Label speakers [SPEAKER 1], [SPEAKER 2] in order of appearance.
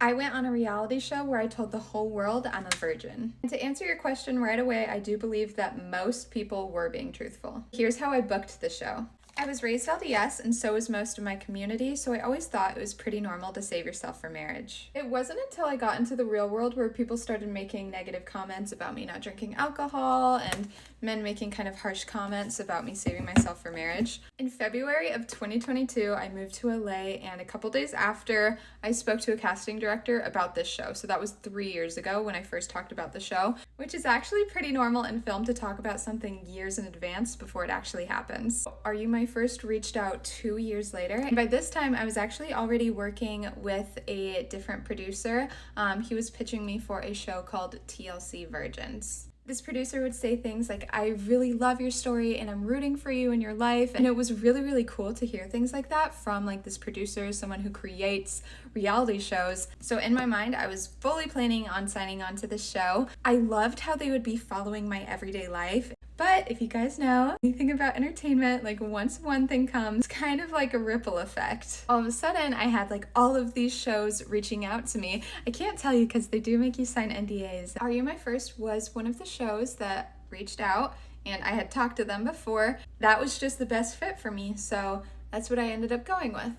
[SPEAKER 1] I went on a reality show where I told the whole world I'm a virgin. And to answer your question right away, I do believe that most people were being truthful. Here's how I booked the show. I was raised LDS, and so was most of my community, so I always thought it was pretty normal to save yourself for marriage. It wasn't until I got into the real world where people started making negative comments about me not drinking alcohol, and men making kind of harsh comments about me saving myself for marriage. In February of 2022, I moved to LA, and a couple days after, I spoke to a casting director about this show. So that was 3 years ago when I first talked about the show, which is actually pretty normal in film to talk about something years in advance before it actually happens. Are You My First reached out 2 years later, and by this time I was actually already working with a different producer. He was pitching me for a show called TLC Virgins. This producer would say things like, I really love your story and I'm rooting for you in your life. And it was really, really cool to hear things like that from like this producer, someone who creates reality shows. So in my mind, I was fully planning on signing on to this show. I loved how they would be following my everyday life. But if you guys know anything about entertainment, like once one thing comes, it's kind of like a ripple effect. All of a sudden, I had like all of these shows reaching out to me. I can't tell you because they do make you sign NDAs. Are You My First was one of the shows that reached out, and I had talked to them before. That was just the best fit for me, so that's what I ended up going with.